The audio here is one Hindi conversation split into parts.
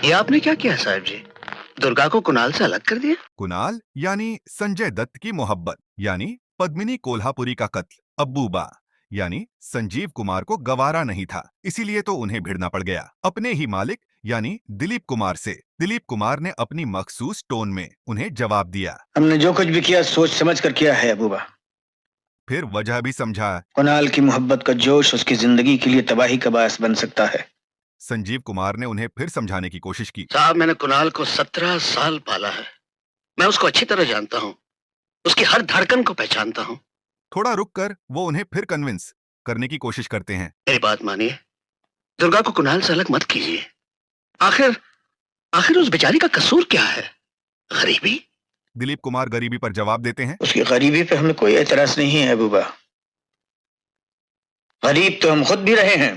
ये आपने क्या किया साहब जी? दुर्गा को कुणाल से अलग कर दिया? कुणाल यानी संजय दत्त की मोहब्बत यानी पद्मिनी कोल्हापुरी का कत्ल अब्बूबा यानी संजीव कुमार को गवारा नहीं था, इसीलिए तो उन्हें भिड़ना पड़ गया अपने ही मालिक यानी दिलीप कुमार से। दिलीप कुमार ने अपनी मखसूस टोन में उन्हें जवाब दिया, हमने जो कुछ भी किया सोच समझ कर किया है अबूबा। फिर वजह भी समझा। कुणाल की मोहब्बत का जोश उसकी जिंदगी के लिए तबाही का बायस बन सकता है। संजीव कुमार ने उन्हें फिर समझाने की कोशिश की। साहब, मैंने कुणाल को 17 साल पाला है। मैं उसको अच्छी तरह जानता हूँ, उसकी हर धड़कन को पहचानता हूँ। थोड़ा रुककर वो उन्हें फिर कन्विंस करने की कोशिश करते हैं। मेरी बात मानिए, दुर्गा को कुणाल से अलग मत कीजिए। आखिर आखिर उस बेचारी का कसूर क्या है? गरीबी? दिलीप कुमार गरीबी पर जवाब देते हैं, उसकी गरीबी पे हमें कोई एतराज नहीं है अबूबा। गरीब तो हम खुद भी रहे हैं।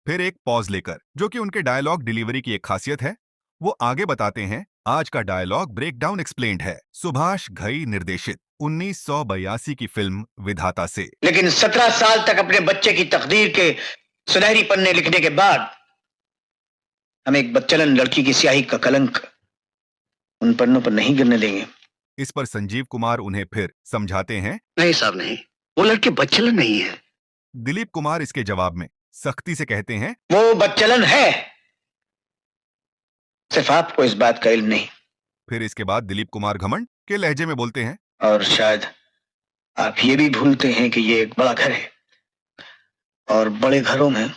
फिर एक पॉज लेकर, जो कि उनके डायलॉग डिलीवरी की एक खासियत है, वो आगे बताते हैं। आज का डायलॉग ब्रेकडाउन एक्सप्लेन्ड है सुभाष घई निर्देशित 1982 की फिल्म विधाता से। लेकिन 17 साल तक अपने बच्चे की तकदीर के सुनहरी पन्ने लिखने के बाद हम एक बच्चलन लड़की की स्याही का कलंक उन पन्नों पर नहीं गिरने देंगे। इस पर संजीव कुमार उन्हें फिर समझाते हैं, नहीं साहब नहीं, वो लड़की बच्चलन नहीं है। दिलीप कुमार इसके जवाब में सख्ती से कहते हैं, वो बच्चलन है, सिर्फ आपको इस बात का इल्म नहीं। फिर इसके बाद दिलीप कुमार घमंड के लहजे में बोलते हैं, और शायद आप ये भी भूलते हैं कि ये एक बड़ा घर है और बड़े घरों में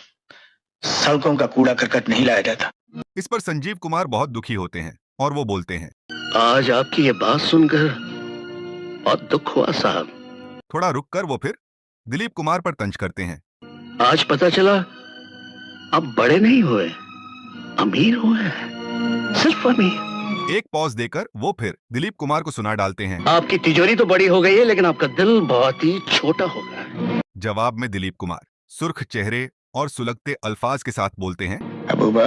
सड़कों का कूड़ा करकट नहीं लाया जाता। इस पर संजीव कुमार बहुत दुखी होते हैं और वो बोलते हैं, आज आपकी ये बात सुनकर बहुत दुख हुआ साहब। थोड़ा रुककर वो फिर दिलीप कुमार पर तंज करते हैं, आज पता चला आप बड़े नहीं हुए, अमीर हुए हैं, सिर्फ अमीर। एक पॉज देकर वो फिर दिलीप कुमार को सुना डालते हैं, आपकी तिजोरी तो बड़ी हो गई है, लेकिन आपका दिल बहुत ही छोटा हो गया है। जवाब में दिलीप कुमार सुर्ख चेहरे और सुलगते अल्फाज के साथ बोलते हैं, अबूबा,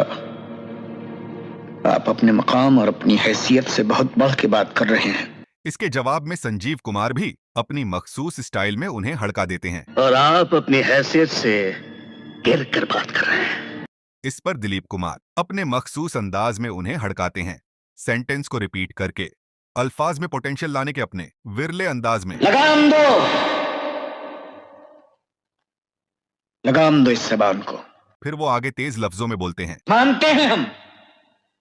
आप अपने मकाम और अपनी हैसियत से बहुत बढ़ के बात कर रहे हैं। इसके जवाब में संजीव कुमार भी अपनी मखसूस स्टाइल में उन्हें हड़का देते हैं, और आप अपनी हैसियत से गिर कर बात कर रहे हैं। इस पर दिलीप कुमार अपने मखसूस अंदाज में उन्हें हड़काते हैं, सेंटेंस को रिपीट करके, अल्फाज में पोटेंशियल लाने के अपने विरले अंदाज में। लगाम दो इस जबान को। फिर वो आगे तेज लफ्जों में बोलते हैं, मानते हैं हम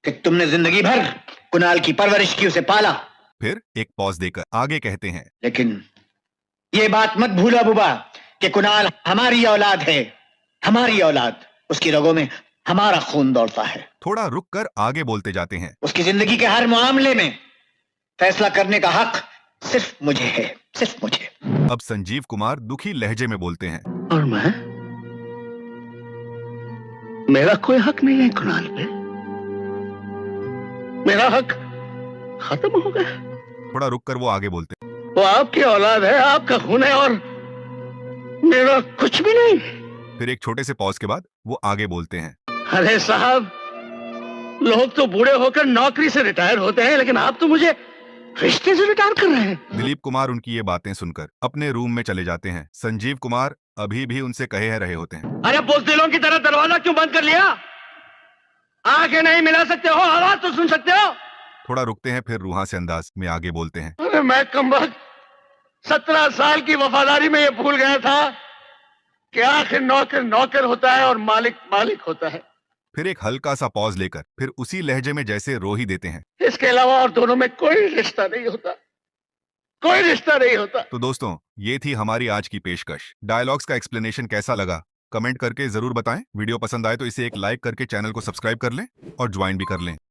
कि तुमने जिंदगी भर कुणाल की परवरिश की, उसे पाला। फिर एक पॉज देकर आगे कहते हैं, लेकिन ये बात मत भूलो अबूबा कि कुणाल हमारी औलाद है, हमारी औलाद। उसकी रगों में हमारा खून दौड़ता है। थोड़ा रुककर आगे बोलते जाते हैं, उसकी जिंदगी के हर मामले में फैसला करने का हक सिर्फ मुझे है, सिर्फ मुझे। अब संजीव कुमार दुखी लहजे में बोलते हैं, और मेरा कोई हक नहीं है कुणाल पे। मेरा हक खत्म हो गया। थोड़ा रुककर वो आगे बोलते हैं, वो आपकी औलाद है, आपका खून है, और मेरा कुछ भी नहीं। फिर एक छोटे से पॉज के बाद वो आगे बोलते हैं, अरे साहब, लोग तो बूढ़े होकर नौकरी से रिटायर होते हैं, लेकिन आप तो मुझे रिश्ते से रिटायर कर रहे हैं। दिलीप कुमार उनकी ये बातें सुनकर अपने रूम में चले जाते हैं। संजीव कुमार अभी भी उनसे कहे रहे होते हैं, अरे बुज़दिलों की तरह दरवाजा क्यों बंद कर लिया? आंखें नहीं मिला सकते हो, आवाज तो सुन सकते हो। थोड़ा रुकते हैं, फिर रूहां से अंदाज में आगे बोलते हैं, अरे मैं कमबख्त 17 साल की वफादारी में ये भूल गया था कि आखिर नौकर नौकर होता है और मालिक मालिक होता है। फिर एक हल्का सा पॉज लेकर फिर उसी लहजे में जैसे रो ही देते हैं, इसके अलावा और दोनों में कोई रिश्ता नहीं होता, कोई रिश्ता नहीं होता। तो दोस्तों, ये थी हमारी आज की पेशकश। डायलॉग्स का एक्सप्लेनेशन कैसा लगा कमेंट करके जरूर बताएं। वीडियो पसंद आए तो इसे एक लाइक करके चैनल को सब्सक्राइब कर लें और ज्वाइन भी कर लें।